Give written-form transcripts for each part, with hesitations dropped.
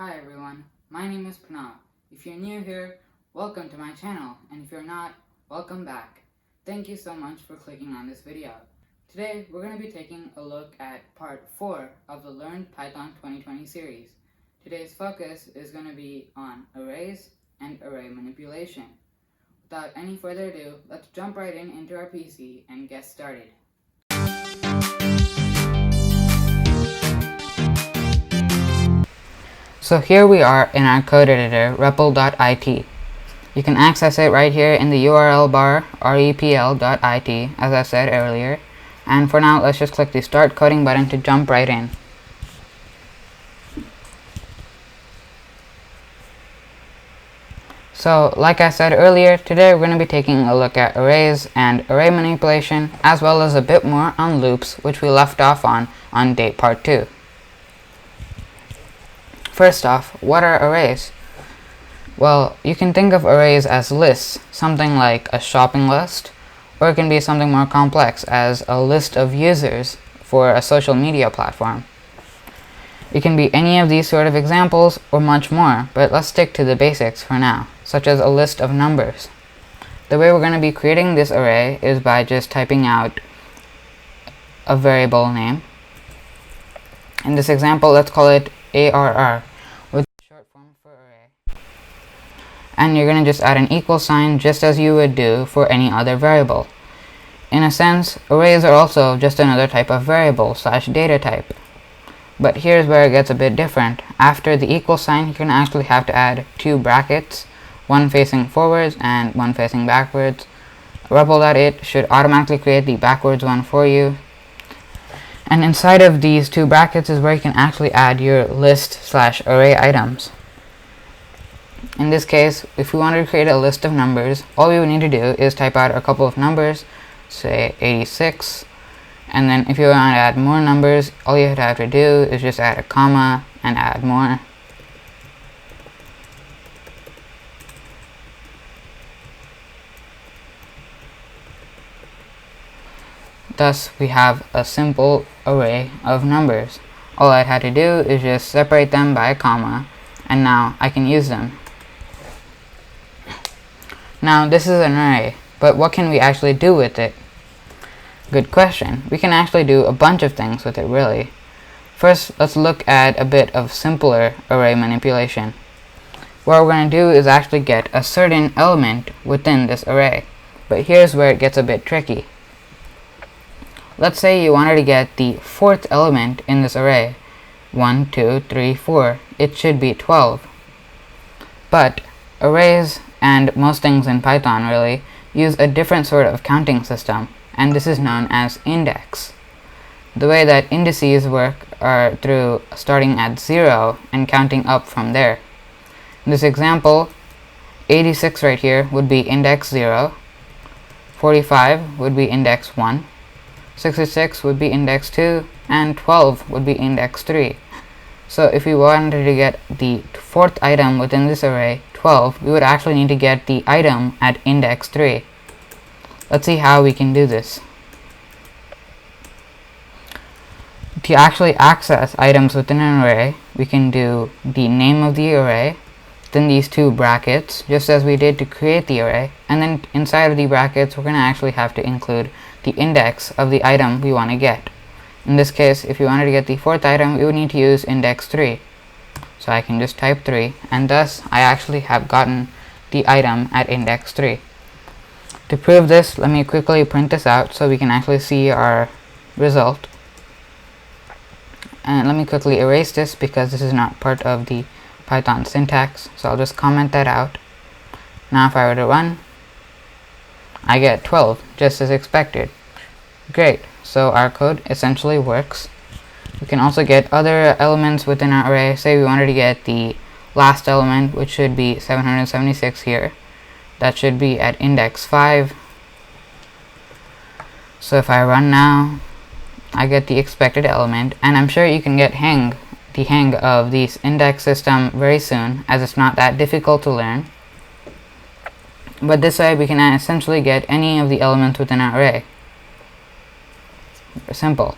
Hi everyone, my name is Pranav. If you're new here, welcome to my channel, and if you're not, welcome back. Thank you so much for clicking on this video. Today, we're going to be taking a look at part 4 of the Learn Python 2020 series. Today's focus is going to be on arrays and array manipulation. Without any further ado, let's jump right into our PC and get started. So here we are in our code editor, repl.it. You can access it right here in the URL bar, repl.it, as I said earlier. And for now, let's just click the Start Coding button to jump right in. So, like I said earlier, today we're going to be taking a look at arrays and array manipulation, as well as a bit more on loops, which we left off on date part 2. First off, what are arrays? Well, you can think of arrays as lists, something like a shopping list, or it can be something more complex as a list of users for a social media platform. It can be any of these sort of examples or much more, but let's stick to the basics for now, such as a list of numbers. The way we're going to be creating this array is by just typing out a variable name. In this example, let's call it ARR, with short form for array. And you're going to just add an equal sign just as you would do for any other variable. In a sense, arrays are also just another type of variable / data type. But here's where it gets a bit different. After the equal sign, you're going to actually have to add 2 brackets, one facing forwards and one facing backwards. repl.it should automatically create the backwards one for you. And inside of these 2 brackets is where you can actually add your list / array items. In this case, if we wanted to create a list of numbers, all we would need to do is type out a couple of numbers, say 86, and then if you want to add more numbers, all you have to do is just add a comma and add more. Thus, we have a simple array of numbers. All I had to do is just separate them by a comma, and now I can use them. Now, this is an array, but what can we actually do with it? Good question. We can actually do a bunch of things with it, really. First, let's look at a bit of simpler array manipulation. What we're going to do is actually get a certain element within this array, but here's where it gets a bit tricky. Let's say you wanted to get the 4th element in this array. 1, 2, 3, 4. It should be 12. But arrays, and most things in Python really, use a different sort of counting system, and this is known as index. The way that indices work are through starting at 0 and counting up from there. In this example, 86 right here would be index 0, 45 would be index 1, 66 would be index 2, and 12 would be index 3. So if we wanted to get the 4th item within this array, 12, we would actually need to get the item at index 3. Let's see how we can do this. To actually access items within an array, we can do the name of the array, then these 2 brackets, just as we did to create the array, and then inside of the brackets, we're going to actually have to include the index of the item we want to get. In this case, if you wanted to get the 4th item, we would need to use index 3. So I can just type 3, and thus I actually have gotten the item at index 3. To prove this, let me quickly print this out so we can actually see our result. And let me quickly erase this because this is not part of the Python syntax, so I'll just comment that out. Now if I were to run, I get 12, just as expected. Great, so our code essentially works. We can also get other elements within our array. Say we wanted to get the last element, which should be 776 here. That should be at index 5. So if I run now, I get the expected element, and I'm sure you can get the hang of this index system very soon, as it's not that difficult to learn. But this way we can essentially get any of the elements within our array. Simple.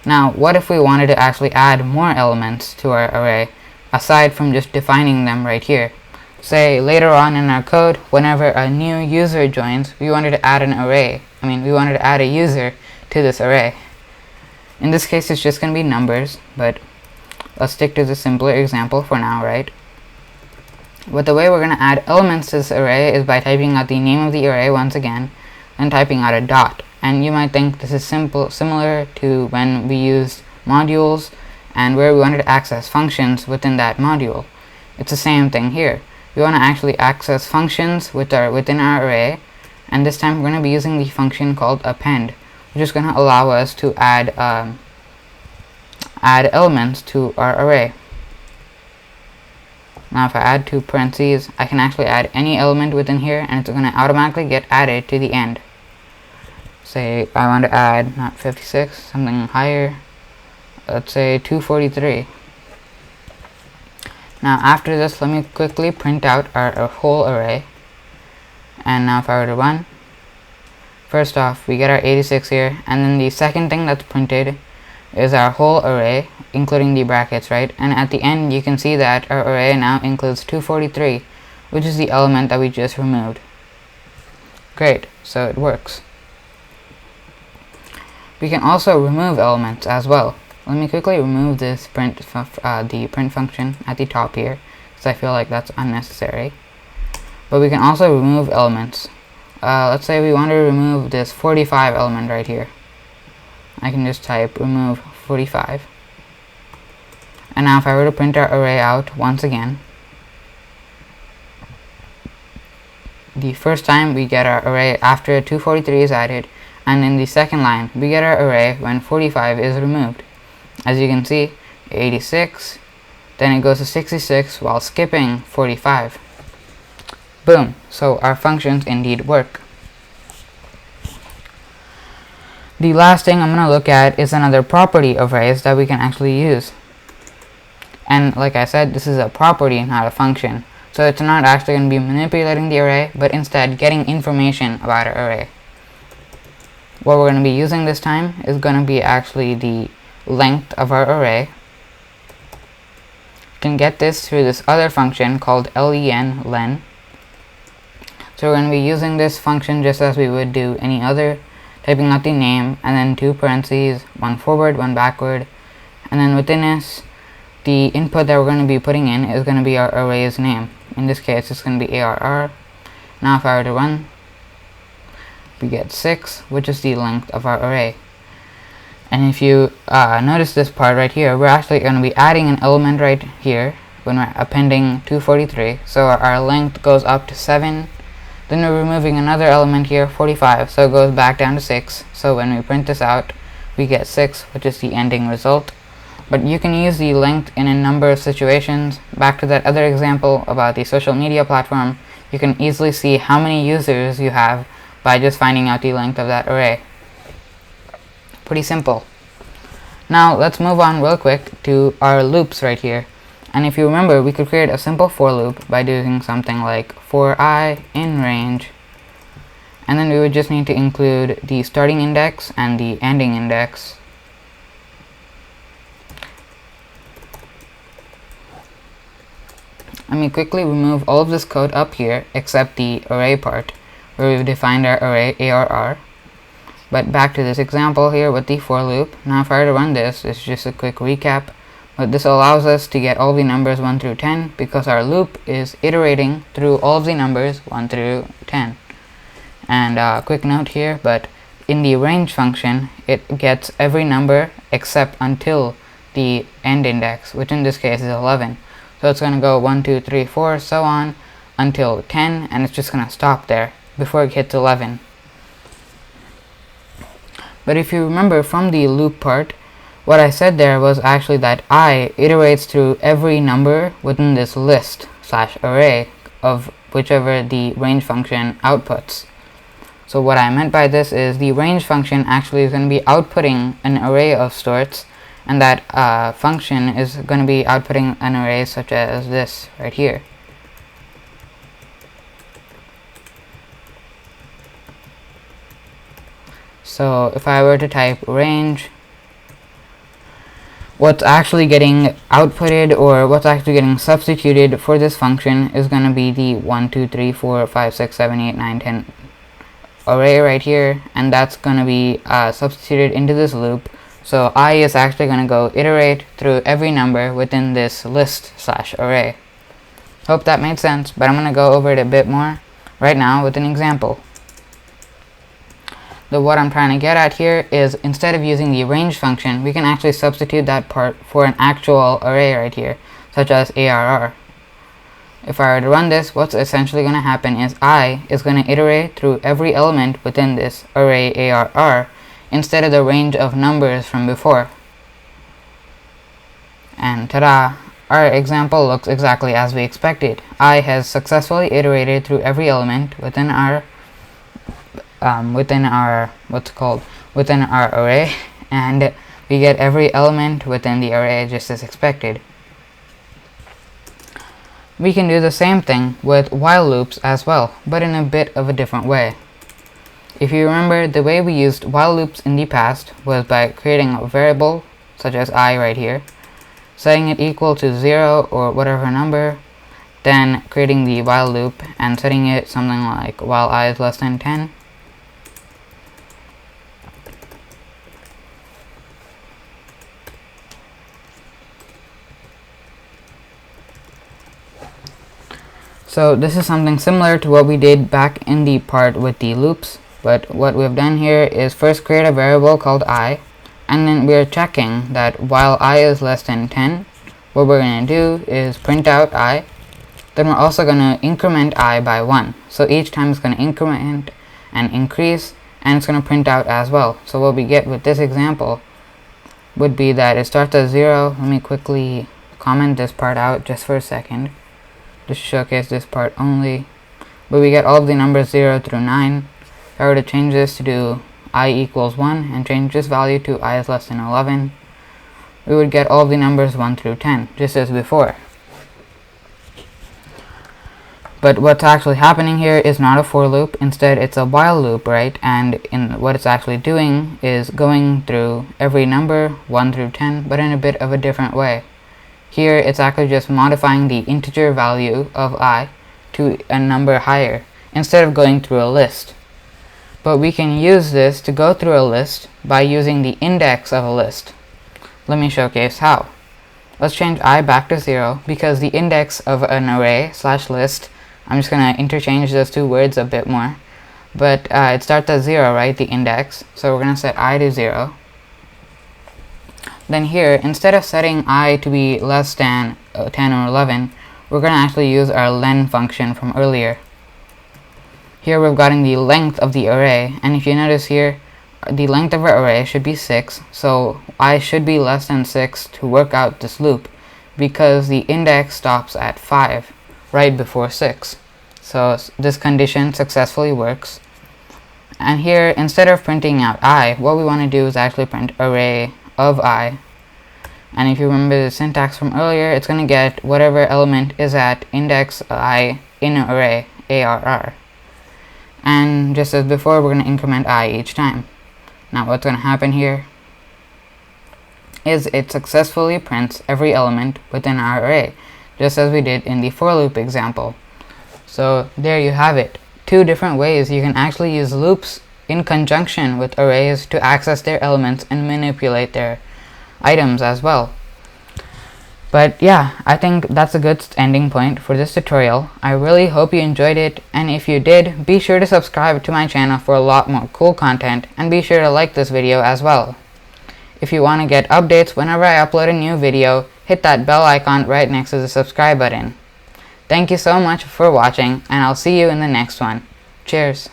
Now, what if we wanted to actually add more elements to our array? aside from just defining them right here. Say later on in our code, whenever a new user joins, we wanted to add an array. We wanted to add a user to this array. In this case, it's just going to be numbers, but let's stick to the simpler example for now, right? But the way we're going to add elements to this array is by typing out the name of the array once again, and typing out a dot. And you might think this is similar to when we used modules and where we wanted to access functions within that module. It's the same thing here. We want to actually access functions within our array, and this time we're going to be using the function called append, which is going to allow us to add elements to our array. Now if I add two parentheses, I can actually add any element within here, and it's going to automatically get added to the end. Say I want to add not 56, something higher, let's say 243. Now after this, let me quickly print out our whole array. And now if I were to run, first off we get our 86 here, and then the second thing that's printed is our whole array, including the brackets, right? And at the end you can see that our array now includes 243, which is the element that we just removed. Great, so it works. We can also remove elements as well. Let me quickly remove this the print function at the top here, because I feel like that's unnecessary. But we can also remove elements. Let's say we want to remove this 45 element right here. I can just type remove 45. And now if I were to print our array out once again, the first time we get our array after 243 is added, and in the second line we get our array when 45 is removed. As you can see, 86, then it goes to 66 while skipping 45. Boom, so our functions indeed work. The last thing I'm going to look at is another property of arrays that we can actually use. And like I said, this is a property, not a function. So it's not actually going to be manipulating the array, but instead getting information about our array. What we're going to be using this time is going to be actually the length of our array. You can get this through this other function called len. So we're going to be using this function just as we would do any other, typing out the name and then two parentheses, one forward, one backward, and then within this, the input that we're going to be putting in is going to be our array's name. In this case, it's going to be ARR. Now if I were to run, we get 6, which is the length of our array. And if you notice this part right here, we're actually going to be adding an element right here when we're appending 243. So our length goes up to 7. Then we're removing another element here, 45, so it goes back down to 6. So when we print this out, we get 6, which is the ending result. But you can use the length in a number of situations. Back to that other example about the social media platform, you can easily see how many users you have by just finding out the length of that array. Pretty simple. Now let's move on real quick to our loops right here. And if you remember, we could create a simple for loop by doing something like for I in range, and then we would just need to include the starting index and the ending index. Let me quickly remove all of this code up here except the array part where we've defined our array ARR. But back to this example here with the for loop. Now if I were to run this, it's just a quick recap. But this allows us to get all the numbers 1 through 10 because our loop is iterating through all of the numbers 1 through 10. And quick note here, but in the range function, it gets every number except until the end index, which in this case is 11. So it's going to go 1, 2, 3, 4, so on until 10, and it's just going to stop there before it hits 11. But if you remember from the loop part, what I said there was actually that I iterates through every number within this list / array of whichever the range function outputs. So what I meant by this is the range function actually is going to be outputting an array of sorts, and that function is going to be outputting an array such as this right here. So if I were to type range, what's actually getting outputted, or what's actually getting substituted for this function, is going to be the 1, 2, 3, 4, 5, 6, 7, 8, 9, 10 array right here, and that's going to be substituted into this loop. So I is actually going to go iterate through every number within this list slash array. Hope that made sense, but I'm going to go over it a bit more right now with an example. What I'm trying to get at here is, instead of using the range function, we can actually substitute that part for an actual array right here, such as ARR. If I were to run this, what's essentially going to happen is I is going to iterate through every element within this array ARR instead of the range of numbers from before. And ta-da! Our example looks exactly as we expected. I has successfully iterated through every element within our array, and we get every element within the array just as expected. We can do the same thing with while loops as well, but in a bit of a different way. If you remember, the way we used while loops in the past was by creating a variable such as I right here, setting it equal to 0 or whatever number, then creating the while loop and setting it something like while I is less than 10. So this is something similar to what we did back in the part with the loops, but what we've done here is first create a variable called I, and then we're checking that while I is less than 10, what we're going to do is print out I. Then we're also going to increment I by 1. So each time it's going to increment and increase, and it's going to print out as well. So what we get with this example would be that it starts at 0. Let me quickly comment this part out just for a second, just to showcase this part only. But we get all of the numbers 0 through 9. If I were to change this to do I equals 1 and change this value to I is less than 11, we would get all of the numbers 1 through 10, just as before. But what's actually happening here is not a for loop, instead it's a while loop, right? And what it's actually doing is going through every number 1 through 10, but in a bit of a different way. Here it's actually just modifying the integer value of I to a number higher, instead of going through a list. But we can use this to go through a list by using the index of a list. Let me showcase how. Let's change I back to 0, because the index of an array slash list, I'm just going to interchange those two words a bit more, but it starts at 0, right, the index, so we're going to set I to 0. Then here, instead of setting I to be less than 10 or 11, we're going to actually use our len function from earlier. Here we've gotten the length of the array, and if you notice here, the length of our array should be 6, so I should be less than 6 to work out this loop, because the index stops at 5 right before 6. So this condition successfully works. And here, instead of printing out I, what we want to do is actually print array of I. And if you remember the syntax from earlier, it's going to get whatever element is at index I in an array, ARR. And just as before, we're going to increment I each time. Now what's going to happen here is it successfully prints every element within our array, just as we did in the for loop example. So there you have it. Two different ways you can actually use loops in conjunction with arrays to access their elements and manipulate their items as well. But yeah, I think that's a good ending point for this tutorial. I really hope you enjoyed it, and if you did, be sure to subscribe to my channel for a lot more cool content, and be sure to like this video as well. If you want to get updates whenever I upload a new video, hit that bell icon right next to the subscribe button. Thank you so much for watching, and I'll see you in the next one. Cheers!